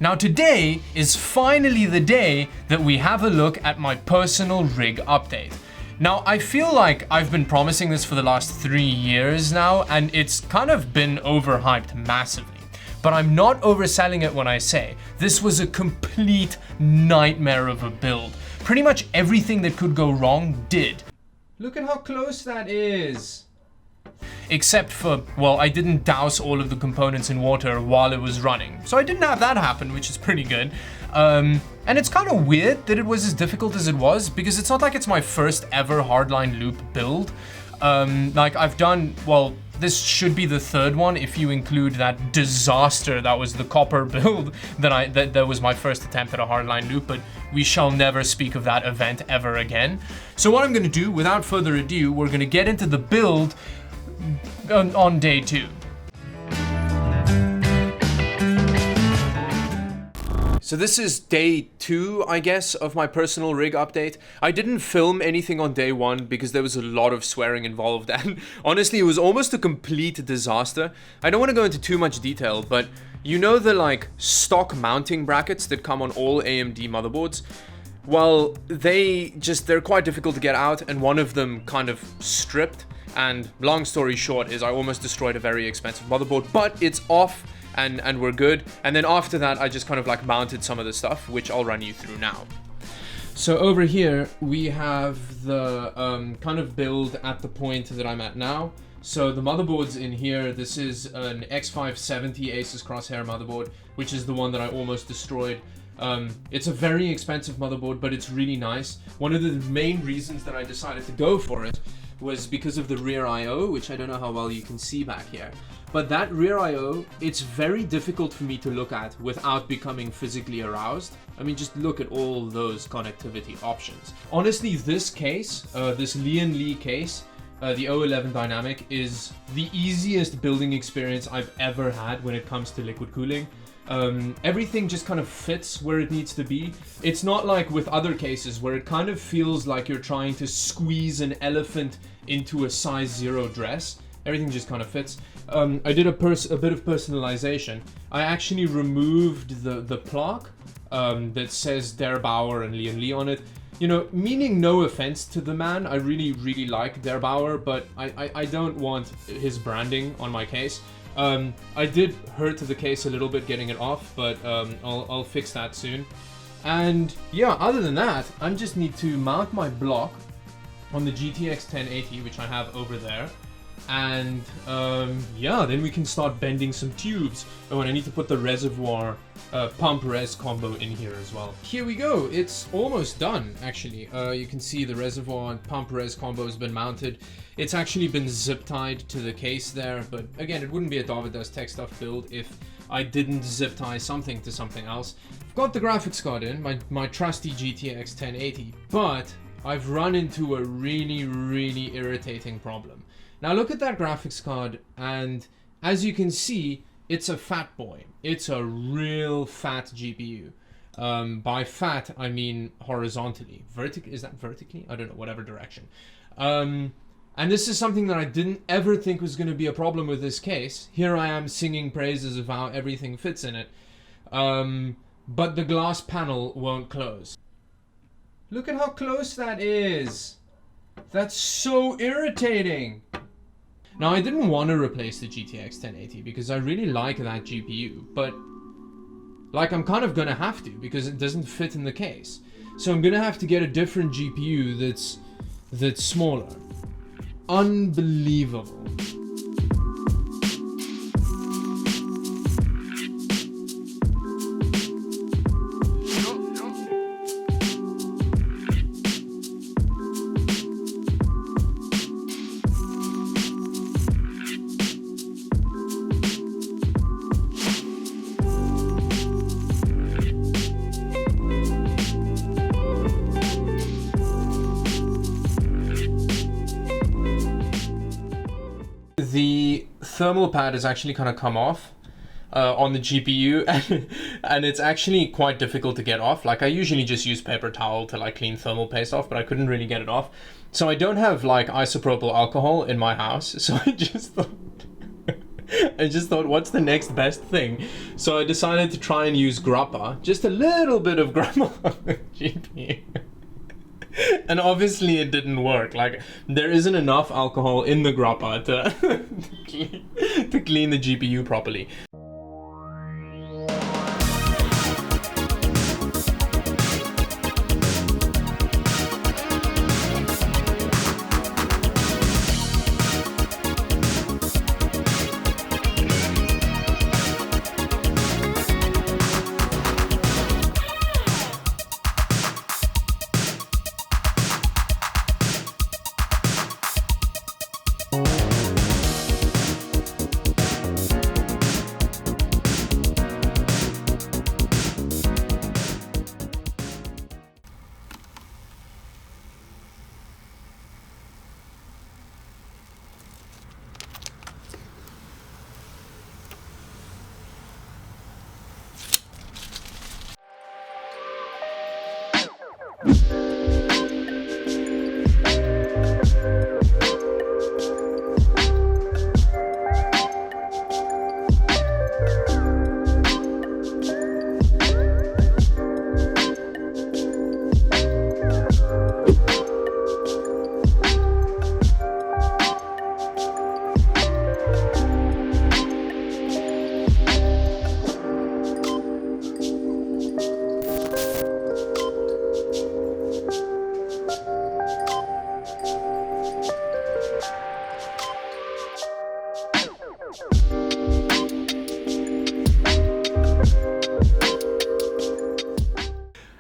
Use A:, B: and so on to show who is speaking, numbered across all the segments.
A: Now today is finally the day that we have a look at my personal rig update. Now I feel like I've been promising this for the last 3 years now, and it's kind of been overhyped massively. But I'm not overselling it when I say this was a complete nightmare of a build. Pretty much everything that could go wrong did. Look at how close that is. Except for, well, I didn't douse all of the components in water while it was running. So I didn't have that happen, which is pretty good. And it's kind of weird that it was as difficult as it was, because it's not like it's my first ever hardline loop build. Like I've done, well, this should be the 3rd one if you include that disaster that was the copper build that was my first attempt at a hardline loop, but we shall never speak of that event ever again. So what I'm gonna do, without further ado, we're gonna get into the build on day 2. So this is day 2, I guess, of my personal rig update. I didn't film anything on day 1 because there was a lot of swearing involved, and honestly it was almost a complete disaster. I don't want to go into too much detail, but you know the like stock mounting brackets that come on all AMD motherboards? Well, they're quite difficult to get out, and one of them kind of stripped. And long story short is I almost destroyed a very expensive motherboard, but it's off and we're good. And then after that, I just kind of like mounted some of the stuff, which I'll run you through now. So over here, we have the kind of build at the point that I'm at now. So the motherboard's in here. This is an X570 Asus Crosshair motherboard, which is the one that I almost destroyed. It's a very expensive motherboard, but it's really nice. One of the main reasons that I decided to go for it was because of the rear I/O, which I don't know how well you can see back here. But that rear I/O, it's very difficult for me to look at without becoming physically aroused. I mean, just look at all those connectivity options. Honestly, this case, this Lian Li case, the O11 Dynamic, is the easiest building experience I've ever had when it comes to liquid cooling. Everything just kind of fits where it needs to be. It's not like with other cases where it kind of feels like you're trying to squeeze an elephant into a size 0 dress. Everything just kind of fits. I did a bit of personalization. I actually removed the plaque that says Der Bauer and Lian Li on it. You know, meaning no offense to the man, I really like Der Bauer, but I don't want his branding on my case. I did hurt the case a little bit getting it off, but I'll fix that soon. And yeah, other than that, I just need to mount my block on the GTX 1080, which I have over there. And yeah, then we can start bending some tubes. Oh, and I need to put the reservoir pump res combo in here as well. Here we go. It's almost done, actually. You can see the reservoir and pump res combo has been mounted. It's actually been zip tied to the case there, but again, it wouldn't be a Dawid Does Tech Stuff build if I didn't zip tie something to something else. I've got the graphics card in, my trusty GTX 1080, but I've run into a really irritating problem. Now look at that graphics card, and as you can see, it's a fat boy. It's a real fat GPU. By fat, I mean horizontally. Is that vertically? I don't know, whatever direction. And this is something that I didn't ever think was going to be a problem with this case. Here I am singing praises of how everything fits in it. But the glass panel won't close. Look at how close that is. That's so irritating. Now, I didn't want to replace the GTX 1080 because I really like that GPU, but like I'm kind of gonna have to because it doesn't fit in the case. So I'm gonna have to get a different GPU that's smaller. Unbelievable. The thermal pad has actually kind of come off on the GPU and it's actually quite difficult to get off. Like I usually just use paper towel to like clean thermal paste off, but I couldn't really get it off. So I don't have like isopropyl alcohol in my house, so I just thought I just thought, what's the next best thing? So I decided to try and use grappa, just a little bit of grappa on the GPU. And obviously it didn't work. Like, there isn't enough alcohol in the grappa to clean the GPU properly.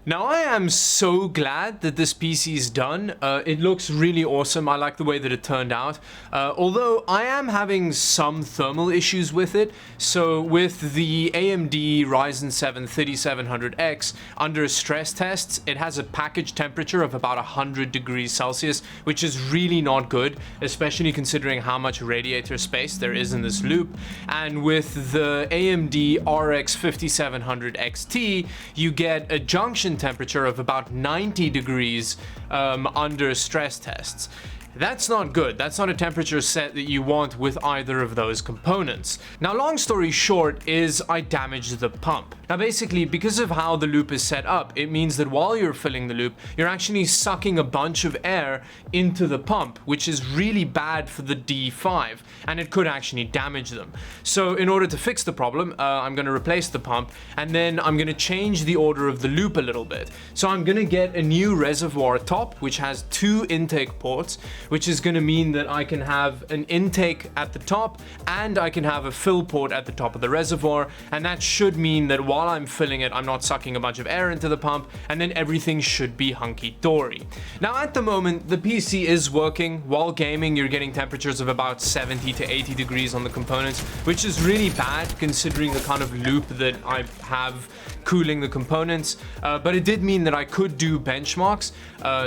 A: Now I am so glad that this PC is done. It looks really awesome. I like the way that it turned out. Although I am having some thermal issues with it. So with the AMD Ryzen 7 3700X, under stress tests, it has a package temperature of about 100 degrees Celsius, which is really not good, especially considering how much radiator space there is in this loop. And with the AMD RX 5700 XT, you get a junction temperature of about 90 degrees under stress tests. That's not good. That's not a temperature set that you want with either of those components. Now, long story short is I damaged the pump. Now, basically, because of how the loop is set up, it means that while you're filling the loop, you're actually sucking a bunch of air into the pump, which is really bad for the D5, and it could actually damage them. So in order to fix the problem, I'm going to replace the pump, and then I'm going to change the order of the loop a little bit. So I'm going to get a new reservoir top, which has 2 intake ports, which is going to mean that I can have an intake at the top and I can have a fill port at the top of the reservoir, and that should mean that while I'm filling it, I'm not sucking a bunch of air into the pump, and then everything should be hunky-dory. Now, at the moment, the PC is working. While gaming, you're getting temperatures of about 70 to 80 degrees on the components, which is really bad considering the kind of loop that I have cooling the components, but it did mean that I could do benchmarks,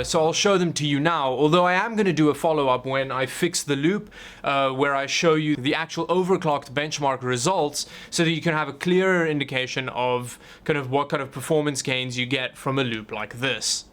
A: so I'll show them to you now, although I am going to do a follow-up when I fix the loop, where I show you the actual overclocked benchmark results so that you can have a clearer indication of kind of what kind of performance gains you get from a loop like this.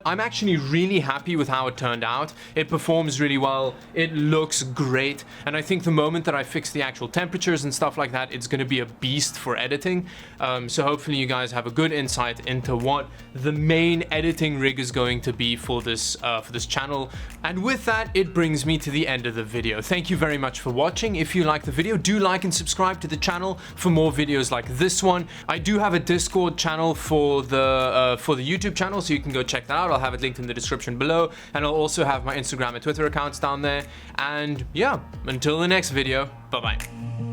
A: I'm actually really happy with how it turned out. It performs really well, it looks great, and I think the moment that I fix the actual temperatures and stuff like that, it's going to be a beast for editing. So hopefully you guys have a good insight into what the main editing rig is going to be for this channel. And with that, it brings me to the end of the video. Thank you very much for watching. If you liked the video, do like and subscribe to the channel for more videos like this one. I do have a Discord channel for the YouTube channel, so you can go check that out. I'll have it linked in the description below, and I'll also have my Instagram and Twitter accounts down there. And yeah, until the next video, bye bye.